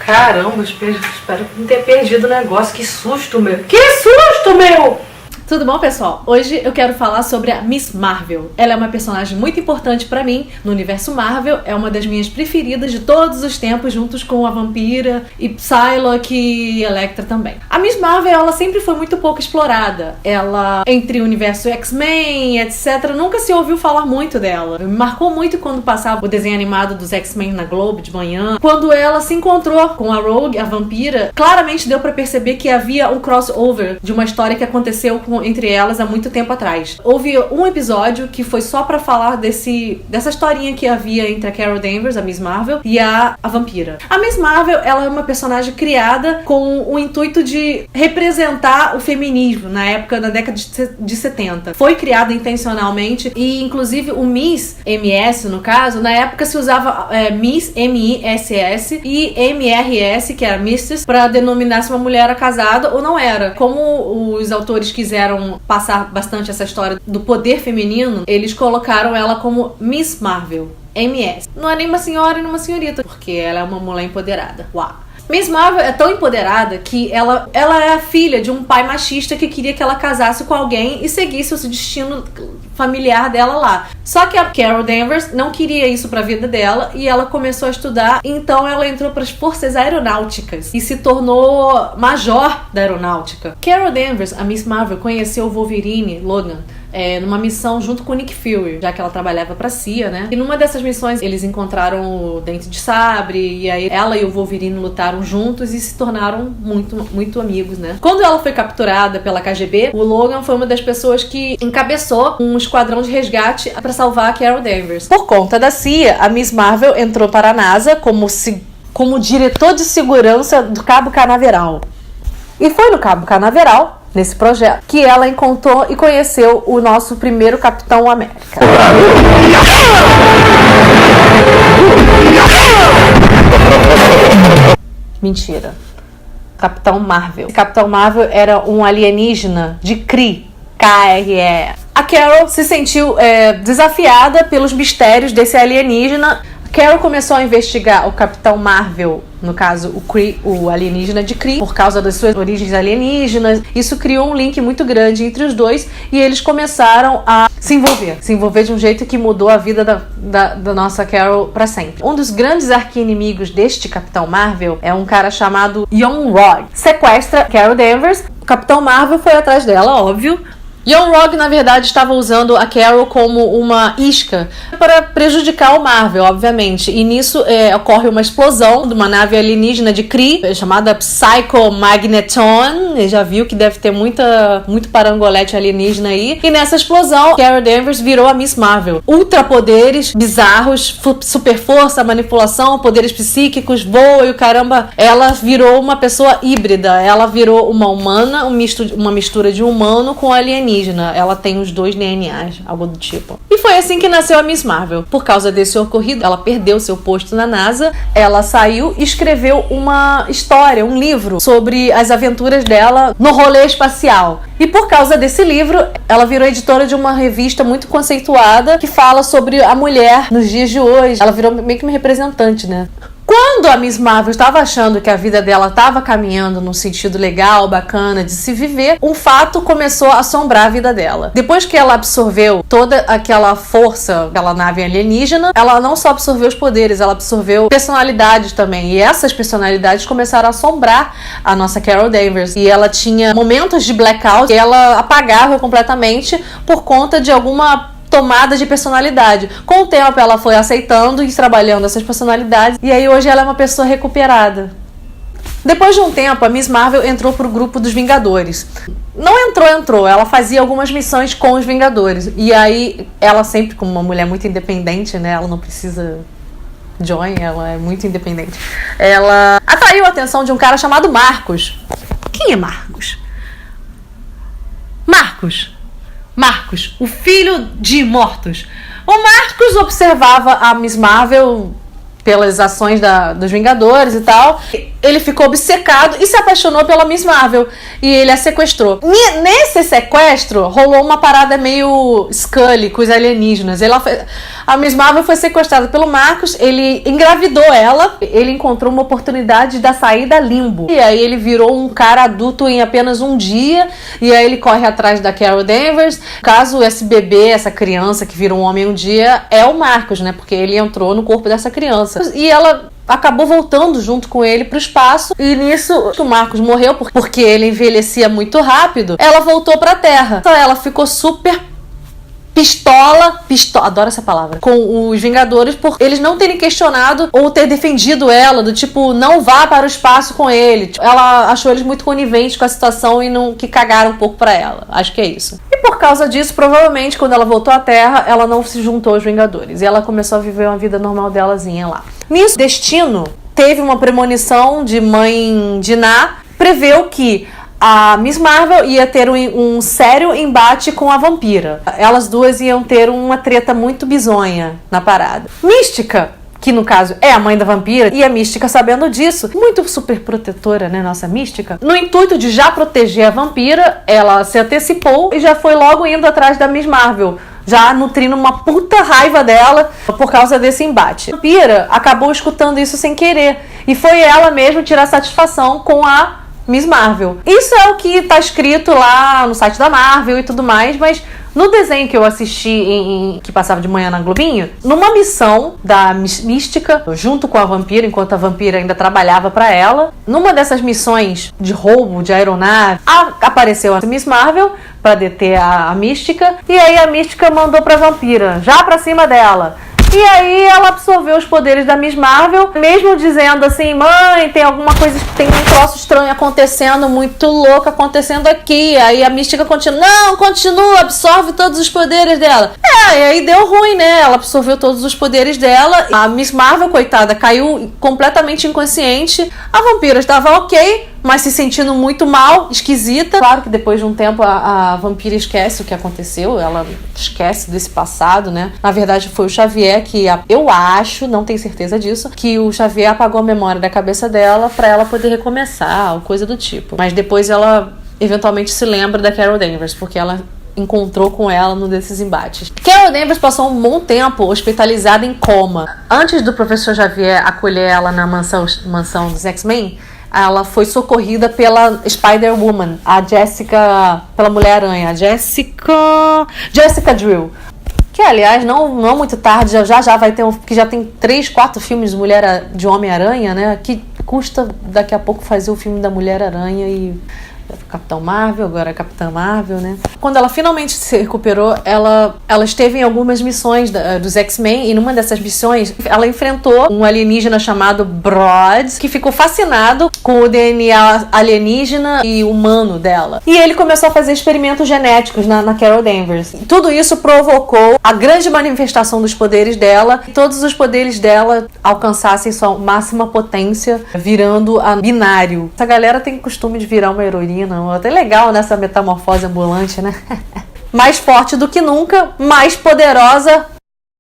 Caramba, espero não ter perdido o negócio. Que susto, meu. Que susto, meu! Tudo bom, pessoal? Hoje eu quero falar sobre a Miss Marvel. Ela é uma personagem muito importante pra mim no universo Marvel, é uma das minhas preferidas de todos os tempos, juntos com a Vampira e Psylocke e Elektra também. A Miss Marvel, ela sempre foi muito pouco explorada. Ela, entre o universo X-Men, etc., nunca se ouviu falar muito dela. Me marcou muito quando passava o desenho animado dos X-Men na Globo de manhã. Quando ela se encontrou com a Rogue, a Vampira, claramente deu pra perceber que havia um crossover de uma história que aconteceu entre elas há muito tempo atrás. Houve um episódio que foi só pra falar dessa historinha que havia entre a Carol Danvers, a Miss Marvel, e a Vampira. A Miss Marvel, ela é uma personagem criada com o intuito de representar o feminismo na época da década de 70. Foi criada intencionalmente e, inclusive, o Miss, MS no caso, na época se usava Miss, M-I-S-S, e M-R-S, que era Mrs., pra denominar se uma mulher era casada ou não era. Como os autores quiseram passar bastante essa história do poder feminino, eles colocaram ela como Miss Marvel, MS. Não é nem uma senhora nem uma senhorita, porque ela é uma mulher empoderada. Uau! Miss Marvel é tão empoderada que ela é a filha de um pai machista que queria que ela casasse com alguém e seguisse o destino familiar dela lá. Só que a Carol Danvers não queria isso pra vida dela e ela começou a estudar, então ela entrou para as forças aeronáuticas e se tornou major da aeronáutica. Carol Danvers, a Miss Marvel, conheceu o Wolverine, Logan, numa missão junto com o Nick Fury, já que ela trabalhava pra CIA, né? E numa dessas missões eles encontraram o Dente de Sabre e aí ela e o Wolverine lutaram juntos e se tornaram muito, muito amigos, né? Quando ela foi capturada pela KGB, o Logan foi uma das pessoas que encabeçou um esquadrão de resgate pra salvar a Carol Danvers. Por conta da CIA, a Miss Marvel entrou para a NASA como diretor de segurança do Cabo Canaveral. E foi no Cabo Canaveral, nesse projeto, que ela encontrou e conheceu o nosso primeiro Capitão América. Mentira. Capitão Marvel. Capitão Marvel era um alienígena de Kree. K-R-E. A Carol se sentiu desafiada pelos mistérios desse alienígena. Carol começou a investigar o Capitão Marvel, no caso o Kree, o alienígena de Kree, por causa das suas origens alienígenas. Isso criou um link muito grande entre os dois e eles começaram a se envolver de um jeito que mudou a vida da nossa Carol para sempre. Um dos grandes arqui-inimigos deste Capitão Marvel é um cara chamado Yon-Rogg. Sequestra Carol Danvers, o Capitão Marvel foi atrás dela, óbvio. Yon-Rogg, na verdade, estava usando a Carol como uma isca para prejudicar o Marvel, obviamente. E nisso ocorre uma explosão de uma nave alienígena de Kree, chamada Psycho-Magneton. Você já viu que deve ter muito parangolete alienígena aí. E nessa explosão, Carol Danvers virou a Miss Marvel. Ultrapoderes bizarros, super força, manipulação, poderes psíquicos, voa e o caramba. Ela virou uma pessoa híbrida. Ela virou uma humana, uma mistura de humano com alienígena. Ela tem os dois DNAs, algo do tipo. E foi assim que nasceu a Miss Marvel. Por causa desse ocorrido, ela perdeu seu posto na NASA, ela saiu e escreveu uma história, um livro sobre as aventuras dela no rolê espacial. E por causa desse livro, ela virou editora de uma revista muito conceituada que fala sobre a mulher nos dias de hoje. Ela virou meio que uma representante, né? Quando a Miss Marvel estava achando que a vida dela estava caminhando num sentido legal, bacana de se viver, um fato começou a assombrar a vida dela. Depois que ela absorveu toda aquela força, aquela nave alienígena, ela não só absorveu os poderes, ela absorveu personalidades também. E essas personalidades começaram a assombrar a nossa Carol Danvers. E ela tinha momentos de blackout que ela apagava completamente por conta de alguma tomada de personalidade. Com o tempo ela foi aceitando e trabalhando essas personalidades e aí hoje ela é uma pessoa recuperada. Depois de um tempo, a Miss Marvel entrou pro grupo dos Vingadores. Não entrou, ela fazia algumas missões com os Vingadores. E aí ela sempre, como uma mulher muito independente, né, ela não precisa join, ela é muito independente. Ela atraiu a atenção de um cara chamado Marcos. Quem é Marcos? Marcos, o filho de Mortos. O Marcos observava a Miss Marvel pelas ações dos Vingadores e tal. Ele ficou obcecado e se apaixonou pela Miss Marvel. E ele a sequestrou. Nesse sequestro, rolou uma parada meio Scully com os alienígenas. A Miss Marvel foi sequestrada pelo Marcos, ele engravidou ela, ele encontrou uma oportunidade da saída limbo. E aí ele virou um cara adulto em apenas um dia, e aí ele corre atrás da Carol Danvers. Caso esse bebê, essa criança que virou um homem um dia, é o Marcos, né? Porque ele entrou no corpo dessa criança. E ela acabou voltando junto com ele pro espaço, e nisso o Marcos morreu porque ele envelhecia muito rápido. Ela voltou pra Terra. Então ela ficou super pistola, adoro essa palavra, com os Vingadores por eles não terem questionado ou ter defendido ela, do tipo, não vá para o espaço com ele. Ela achou eles muito coniventes com a situação e não que cagaram um pouco pra ela. Acho que é isso. E por causa disso, provavelmente, quando ela voltou à Terra, ela não se juntou aos Vingadores. E ela começou a viver uma vida normal delazinha lá. Nisso, Destino teve uma premonição de mãe Dinah, preveu que a Miss Marvel ia ter um sério embate com a vampira. Elas duas iam ter uma treta muito bizonha na parada. Mística, que no caso é a mãe da vampira, e a Mística, sabendo disso, muito super protetora, né, nossa Mística, no intuito de já proteger a vampira, ela se antecipou e já foi logo indo atrás da Miss Marvel, já nutrindo uma puta raiva dela por causa desse embate. A vampira acabou escutando isso sem querer, e foi ela mesma tirar satisfação com a Miss Marvel. Isso é o que tá escrito lá no site da Marvel e tudo mais, mas no desenho que eu assisti, que passava de manhã na Globinho, numa missão da Mística, junto com a vampira, enquanto a vampira ainda trabalhava pra ela, numa dessas missões de roubo de aeronave, apareceu a Miss Marvel pra deter a Mística, e aí a Mística mandou pra vampira, já pra cima dela. E aí ela absorveu os poderes da Miss Marvel, mesmo dizendo assim, mãe, tem alguma coisa, tem um troço estranho acontecendo, muito louco acontecendo aqui. Aí a Mística continua, não, continua, absorve todos os poderes dela. E aí deu ruim, né? Ela absorveu todos os poderes dela. A Miss Marvel, coitada, caiu completamente inconsciente. A vampira estava ok, mas se sentindo muito mal, esquisita. Claro que depois de um tempo a vampira esquece o que aconteceu, ela esquece desse passado, né? Na verdade foi o Xavier que, eu acho, não tenho certeza disso, que o Xavier apagou a memória da cabeça dela pra ela poder recomeçar, ou coisa do tipo. Mas depois ela eventualmente se lembra da Carol Danvers, porque ela encontrou com ela num desses embates. Carol Danvers passou um bom tempo hospitalizada em coma. Antes do professor Xavier acolher ela na mansão dos X-Men, ela foi socorrida pela Spider-Woman, a Jessica, pela Mulher-Aranha, a Jessica Drill. Que, aliás, não muito tarde, já vai ter que já tem 3, 4 filmes de Homem-Aranha, né? Que custa daqui a pouco fazer o filme da Mulher-Aranha e Capitão Marvel, agora Capitã Marvel, né? Quando ela finalmente se recuperou, ela esteve em algumas missões dos X-Men, e numa dessas missões ela enfrentou um alienígena chamado Brood, que ficou fascinado com o DNA alienígena e humano dela. E ele começou a fazer experimentos genéticos na Carol Danvers. Tudo isso provocou a grande manifestação dos poderes dela, e todos os poderes dela alcançassem sua máxima potência, virando a binário. Essa galera tem costume de virar uma heroína, até legal nessa metamorfose ambulante, né? Mais forte do que nunca, mais poderosa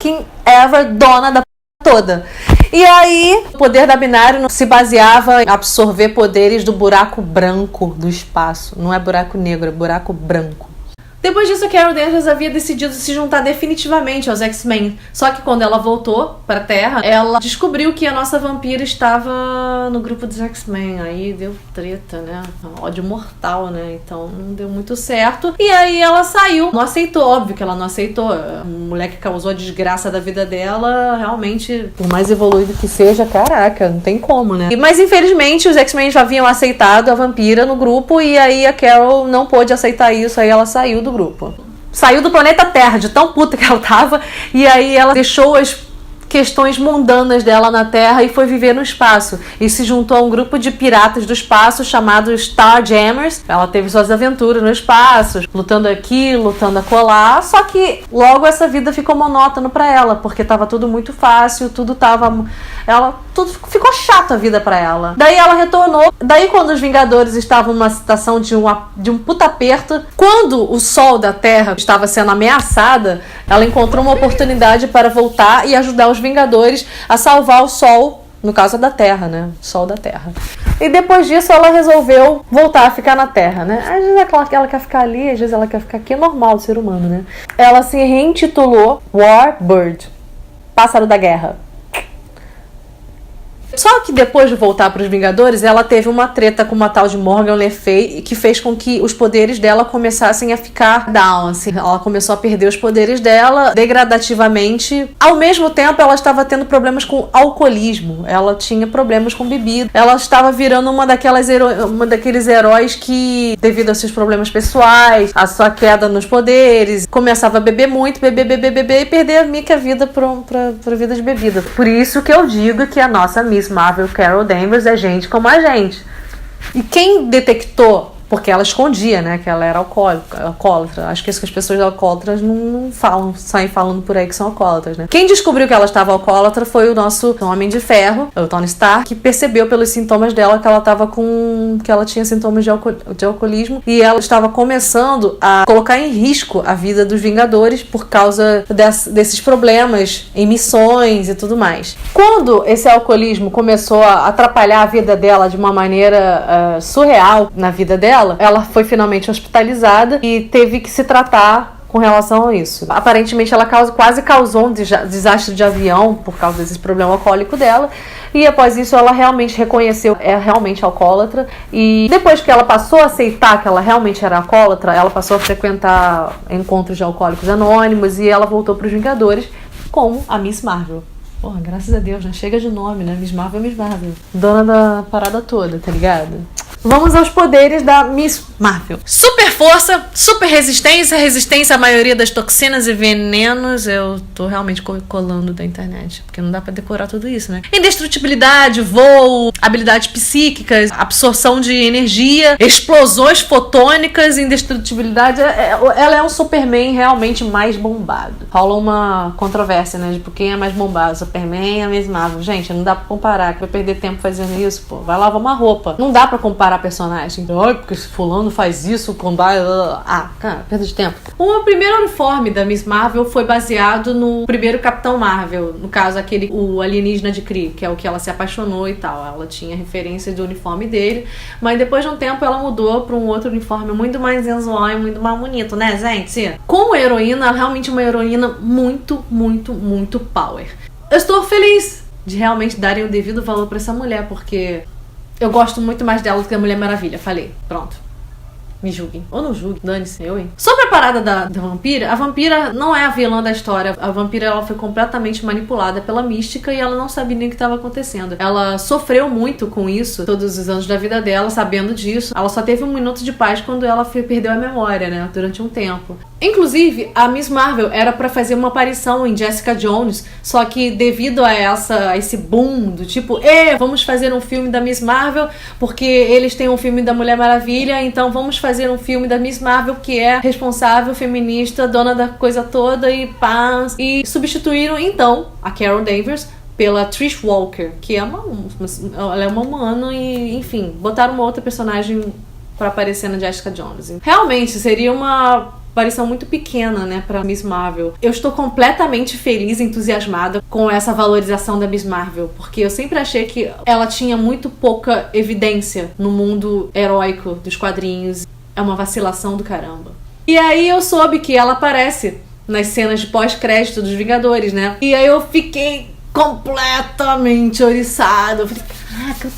que ever, dona da toda. E aí, o poder da binário se baseava em absorver poderes do buraco branco do espaço. Não é buraco negro, é buraco branco. Depois disso, a Carol Danvers havia decidido se juntar definitivamente aos X-Men. Só que quando ela voltou pra Terra, ela descobriu que a nossa vampira estava no grupo dos X-Men. Aí deu treta, né? Ódio mortal, né? Então não deu muito certo. E aí ela saiu. Não aceitou, óbvio que ela não aceitou. A mulher que causou a desgraça da vida dela, realmente, por mais evoluído que seja, caraca, não tem como, né? Mas infelizmente os X-Men já haviam aceitado a vampira no grupo, e aí a Carol não pôde aceitar isso, aí ela saiu do grupo. Saiu do planeta Terra, de tão puta que ela tava, e aí ela deixou as questões mundanas dela na Terra e foi viver no espaço. E se juntou a um grupo de piratas do espaço chamado Starjammers. Ela teve suas aventuras no espaço, lutando aqui, lutando acolá. Só que logo essa vida ficou monótona pra ela, porque tava tudo muito fácil, tudo ficou chato a vida pra ela. Daí ela retornou. Daí quando os Vingadores estavam numa situação de um puta aperto, quando o Sol da Terra estava sendo ameaçada, ela encontrou uma oportunidade para voltar e ajudar os Vingadores a salvar o Sol, no caso da Terra, né? O Sol da Terra. E depois disso ela resolveu voltar a ficar na Terra, né? Às vezes ela quer ficar ali, às vezes ela quer ficar aqui, é normal do ser humano, né? Ela se reintitulou Warbird. pássaro da guerra. Só que depois de voltar para os Vingadores, ela teve uma treta com uma tal de Morgan Le Fay que fez com que os poderes dela começassem a ficar down, assim. Ela começou a perder os poderes dela degradativamente. Ao mesmo tempo, ela estava tendo problemas com alcoolismo. Ela tinha problemas com bebida. Ela estava virando uma daqueles heróis que, devido aos seus problemas pessoais, a sua queda nos poderes, começava a beber muito, beber e perder a mica vida pra vida de bebida. Por isso que eu digo que a nossa Miss Marvel Carol Danvers é gente como a gente. E quem detectou, porque ela escondia, né, que ela era alcoólatra. Acho que isso que as pessoas alcoólatras não falam, saem falando por aí que são alcoólatras, né? Quem descobriu que ela estava alcoólatra foi o nosso Homem de Ferro, o Tony Stark, que percebeu pelos sintomas dela que ela tinha sintomas de alcoolismo, e ela estava começando a colocar em risco a vida dos Vingadores por causa desses problemas em missões e tudo mais. Quando esse alcoolismo começou a atrapalhar a vida dela de uma maneira surreal na vida dela, ela foi finalmente hospitalizada e teve que se tratar com relação a isso. Aparentemente ela quase causou um desastre de avião por causa desse problema alcoólico dela, e após isso ela realmente reconheceu que é realmente alcoólatra, e depois que ela passou a aceitar que ela realmente era alcoólatra, ela passou a frequentar encontros de alcoólicos anônimos e ela voltou para os Vingadores como a Miss Marvel. Porra, graças a Deus, né? Chega de nome, né? Miss Marvel é Miss Marvel. Dona da parada toda, tá ligado? Vamos aos poderes da Miss Marvel. Super força, super resistência à maioria das toxinas e venenos. Eu tô realmente colando da internet, porque não dá pra decorar tudo isso, né? Indestrutibilidade, voo, habilidades psíquicas, absorção de energia, explosões fotônicas, indestrutibilidade. Ela é um Superman realmente mais bombado. Rola uma controvérsia, né? De quem é mais bombado, Superman ou a Miss Marvel. Gente, não dá pra comparar, que vai perder tempo fazendo isso, pô. Vai lavar uma roupa. Não dá pra comparar personagem. Então, porque esse fulano faz isso com... cara, perda de tempo. O primeiro uniforme da Miss Marvel foi baseado no primeiro Capitão Marvel. No caso, o alienígena de Kree, que é o que ela se apaixonou e tal. Ela tinha referência do uniforme dele, mas depois de um tempo ela mudou para um outro uniforme muito mais sensual e muito mais bonito, né, gente? Como heroína, ela é realmente uma heroína muito, muito, muito power. Eu estou feliz de realmente darem o devido valor para essa mulher, porque eu gosto muito mais dela do que da Mulher Maravilha. Falei, pronto. Me julguem. Ou não julguem, dane-se, eu, hein? Sobre a parada da vampira, a vampira não é a vilã da história. A vampira, ela foi completamente manipulada pela mística e ela não sabia nem o que estava acontecendo. Ela sofreu muito com isso todos os anos da vida dela, sabendo disso. Ela só teve um minuto de paz quando ela perdeu a memória, né? Durante um tempo. Inclusive, a Miss Marvel era pra fazer uma aparição em Jessica Jones, só que devido a esse boom do tipo, vamos fazer um filme da Miss Marvel, porque eles têm um filme da Mulher Maravilha, então vamos fazer um filme da Miss Marvel que é responsável, feminista, dona da coisa toda e paz. E substituíram, então, a Carol Danvers pela Trish Walker, que ela é uma humana e, enfim, botaram uma outra personagem pra aparecer na Jessica Jones. Realmente, seria uma aparição muito pequena, né, pra Miss Marvel. Eu estou completamente feliz e entusiasmada com essa valorização da Miss Marvel, porque eu sempre achei que ela tinha muito pouca evidência no mundo heróico dos quadrinhos. É uma vacilação do caramba. E aí eu soube que ela aparece nas cenas de pós-crédito dos Vingadores, né? E aí eu fiquei completamente oriçada. Eu falei, caraca,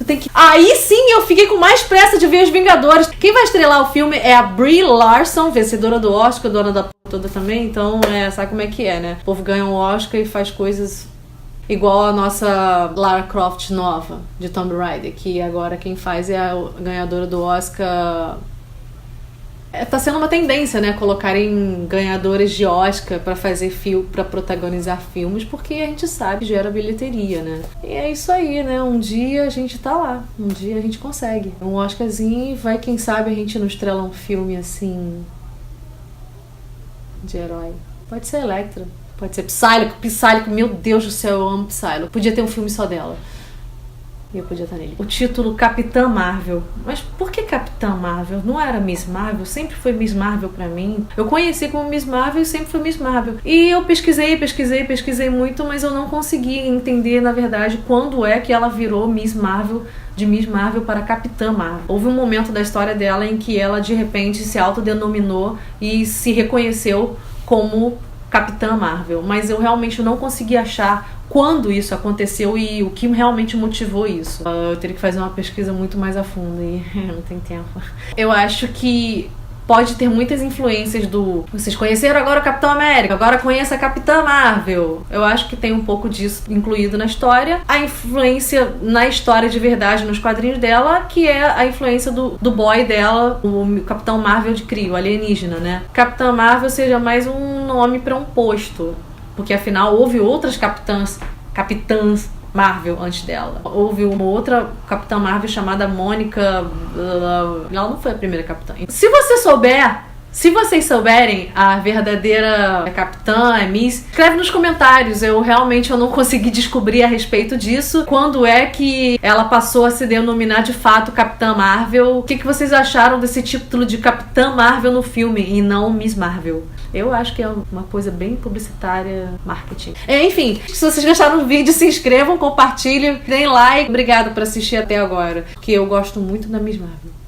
eu tenho que... Aí sim eu fiquei com mais pressa de ver os Vingadores. Quem vai estrelar o filme é a Brie Larson, vencedora do Oscar, dona da toda também. Então, sabe como é que é, né? O povo ganha um Oscar e faz coisas igual a nossa Lara Croft nova, de Tomb Raider, que agora quem faz é a ganhadora do Oscar. Tá sendo uma tendência, né, colocarem ganhadores de Oscar pra fazer filme, pra protagonizar filmes, porque a gente sabe que gera bilheteria, né? E é isso aí, né? Um dia a gente tá lá, um dia a gente consegue um Oscarzinho, vai, quem sabe a gente não estrela um filme assim de herói. Pode ser Electra, pode ser Psylocke, meu Deus do céu, eu amo Psylocke. Podia ter um filme só dela. E eu podia estar nele. O título Capitã Marvel. Mas por que Capitã Marvel? Não era Miss Marvel? Sempre foi Miss Marvel pra mim. Eu conheci como Miss Marvel e sempre foi Miss Marvel. E eu pesquisei muito, mas eu não consegui entender, na verdade, quando é que ela virou Miss Marvel, de Miss Marvel para Capitã Marvel. Houve um momento da história dela em que ela, de repente, se autodenominou e se reconheceu como Capitã Marvel, mas eu realmente não consegui achar quando isso aconteceu e o que realmente motivou isso. Eu teria que fazer uma pesquisa muito mais a fundo e não tem tempo. Eu acho que pode ter muitas influências do... Vocês conheceram agora o Capitão América, agora conheça a Capitã Marvel. Eu acho que tem um pouco disso incluído na história. A influência na história de verdade, nos quadrinhos dela, que é a influência do boy dela, o Capitão Marvel de Kree, o alienígena, né? Capitã Marvel seja mais um nome para um posto, porque afinal houve outras capitãs Marvel antes dela. Houve uma outra Capitã Marvel chamada Mônica. Ela não foi a primeira capitã. Se vocês souberem a verdadeira capitã, a Miss, escreve nos comentários. Eu não consegui descobrir a respeito disso. Quando é que ela passou a se denominar de fato Capitã Marvel? O que vocês acharam desse título de Capitã Marvel no filme e não Miss Marvel? Eu acho que é uma coisa bem publicitária, marketing. Enfim, se vocês gostaram do vídeo, se inscrevam, compartilhem, deem like. Obrigada por assistir até agora, porque eu gosto muito da Miss Marvel.